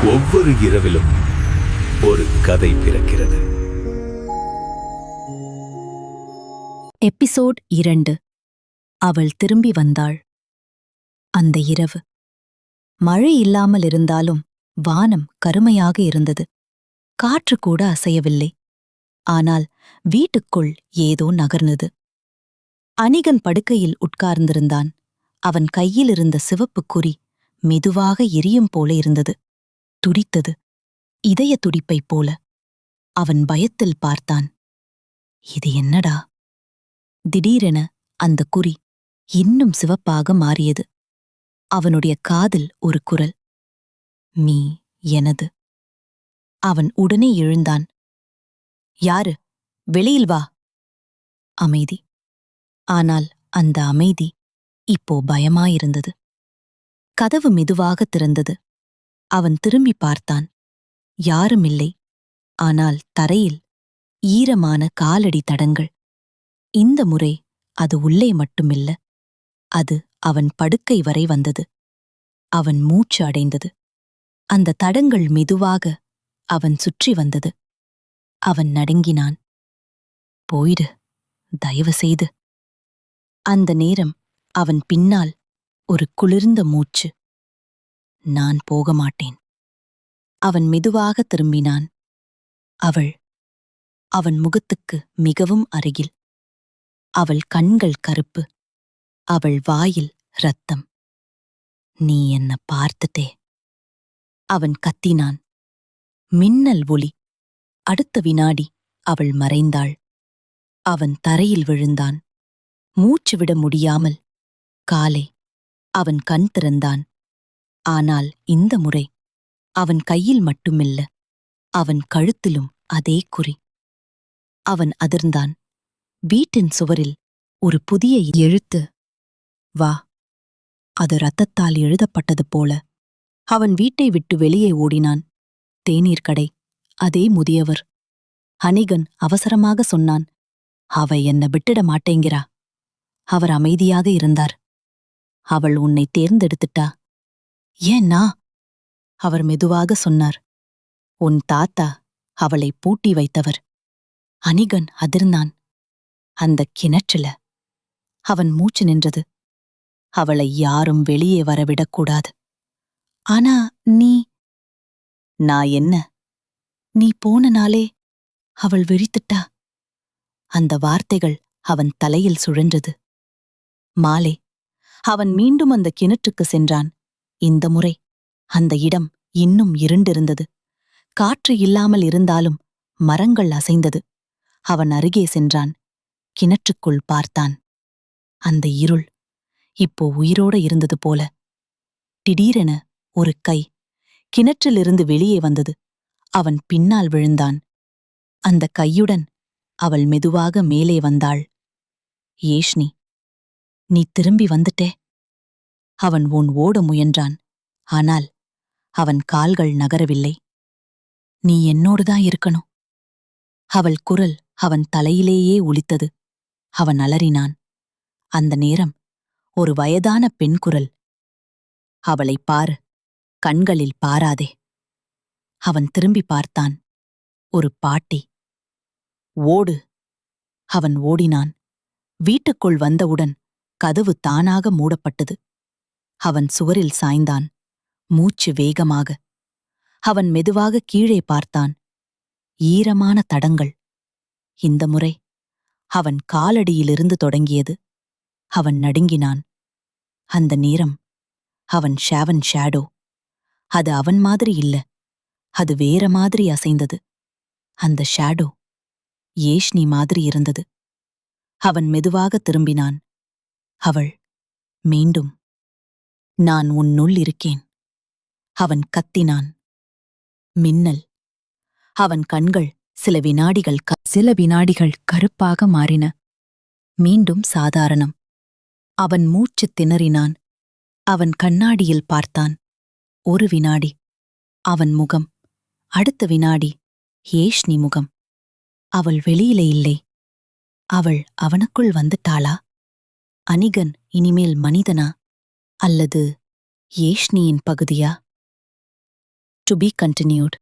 ஒவ்வொரு இரவிலும் ஒரு கதை பிறக்கிறது. எபிசோட் 2. அவள் திரும்பி வந்தாள். அந்த இரவு மழை இல்லாமல் இருந்தாலும் வானம் கருமையாக இருந்தது. காற்று கூட அசையவில்லை. ஆனால் வீட்டுக்குள் ஏதோ நகர்ந்தது. அனிகன் படுக்கையில் உட்கார்ந்திருந்தான். அவன் கையில் இருந்த சிவப்பு குறி மெதுவாக எரியும் போல இருந்தது. துடித்தது, இதய துடிப்பைப் போல. அவன் பயத்தில் பார்த்தான். இது என்னடா? திடீரென அந்த குறி இன்னும் சிவப்பாக மாறியது. அவனுடைய காதில் ஒரு குரல், மீ எனது. அவன் உடனே எழுந்தான். யாரு? வெளியில் வா. அமைதி. ஆனால் அந்த அமைதி இப்போ பயமாயிருந்தது. கதவு மெதுவாக திறந்தது. அவன் திரும்பி பார்த்தான். யாருமில்லை. ஆனால் தரையில் ஈரமான காலடி தடங்கள். இந்த முறை அது உள்ளே மட்டுமில்ல, அது அவன் படுக்கை வரை வந்தது. அவன் மூச்சு அடைந்தது. அந்த தடங்கள் மெதுவாக அவன் சுற்றி வந்தது. அவன் நடுங்கினான். போயிடு, தயவு செய்து. அந்த நேரம் அவன் பின்னால் ஒரு குளிர்ந்த மூச்சு. நான் போக மாட்டேன். அவன் மெதுவாக திரும்பினான். அவள் அவன் முகத்துக்கு மிகவும் அருகில். அவள் கண்கள் கருப்பு. அவள் வாயில் இரத்தம். நீ என்ன பார்த்துட்டே. அவன் கத்தினான். மின்னல் ஒளி. அடுத்த வினாடி அவள் மறைந்தாள். அவன் தரையில் விழுந்தான். மூச்சு விட முடியாமல். காலை அவன் கண் திறந்தான். ஆனால் இந்த முறை அவன் கையில் மட்டுமில்ல, அவன் கழுத்திலும் அதே குறி. அவன் அதிர்ந்தான். வீட்டின் சுவரில் ஒரு புதிய எழுத்து. வா. அது இரத்தத்தால் எழுதப்பட்டது போல. அவன் வீட்டை விட்டு வெளியே ஓடினான். தேநீர் கடை. அதே முதியவர். அனிகன் அவசரமாக சொன்னான். அவ என்ன விட்டுட மாட்டேங்கிறா. அவர் அமைதியாக இருந்தார். அவள் உன்னை தேர்ந்தெடுத்துட்டா. ஏன்னா? அவர் மெதுவாக சொன்னார். உன் தாத்தா அவளை பூட்டி வைத்தவர். அனிகன் அதிர்ந்தான். அந்த கிணற்றுல. அவன் மூச்சு நின்றது. அவளை யாரும் வெளியே வரவிடக்கூடாது. ஆனா நீ? நான் என்ன? நீ போன நாளே அவள் விழித்துட்டா. அந்த வார்த்தைகள் அவன் தலையில் சுழன்றது. மாலை. அவன் மீண்டும் அந்த கிணற்றுக்கு சென்றான். இந்த முறை அந்த இடம் இன்னும் இருண்டிருந்தது. காற்று இல்லாமல் இருந்தாலும் மரங்கள் அசைந்தது. அவன் அருகே சென்றான். கிணற்றுக்குள் பார்த்தான். அந்த இருள் இப்போ உயிரோட இருந்தது போல. திடீரென ஒரு கை கிணற்றிலிருந்து வெளியே வந்தது. அவன் பின்னால் விழுந்தான். அந்த கையுடன் அவள் மெதுவாக மேலே வந்தாள். ஏஷ்னி, நீ திரும்பி வந்துட்டே. அவன் ஓட முயன்றான். ஆனால் அவன் கால்கள் நகரவில்லை. நீ என்னோடுதான் இருக்கணும். அவள் குரல் அவன் தலையிலேயே ஒலித்தது. அவன் அலறினான். அந்த நேரம் ஒரு வயதான பெண் குரல். அவளைப் பாரு, கண்களில் பாராதே. அவன் திரும்பி பார்த்தான். ஒரு பாட்டி. ஓடு. அவன் ஓடினான். வீட்டுக்குள் வந்தவுடன் கதவு தானாக மூடப்பட்டது. அவன் சுவரில் சாய்ந்தான். மூச்சு வேகமாக. அவன் மெதுவாக கீழே பார்த்தான். ஈரமான தடங்கள். இந்த முறை அவன் காலடியிலிருந்து தொடங்கியது. அவன் நடுங்கினான். அந்த நேரம் அவன் ஷேடோ. அது அவன் மாதிரி இல்ல. அது வேற மாதிரி அசைந்தது. அந்த ஷேடோ ஏஷ்னி மாதிரி இருந்தது. அவன் மெதுவாக திரும்பினான். அவள் மீண்டும், நான் உன்னுள் இருக்கேன். அவன் கத்தினான். மின்னல். அவன் கண்கள் சில வினாடிகள் கருப்பாக மாறின. மீண்டும் சாதாரணம். அவன் மூச்சு திணறினான். அவன் கண்ணாடியில் பார்த்தான். ஒரு வினாடி அவன் முகம். அடுத்த வினாடி ஏஷ்னி முகம். அவள் வெளியிலே இல்லை. அவள் அவனுக்குள் வந்துட்டாளா? அனிகன் இனிமேல் மனிதனா? அல்லது ஏஷ்னியின் பகுதியா? To be continued.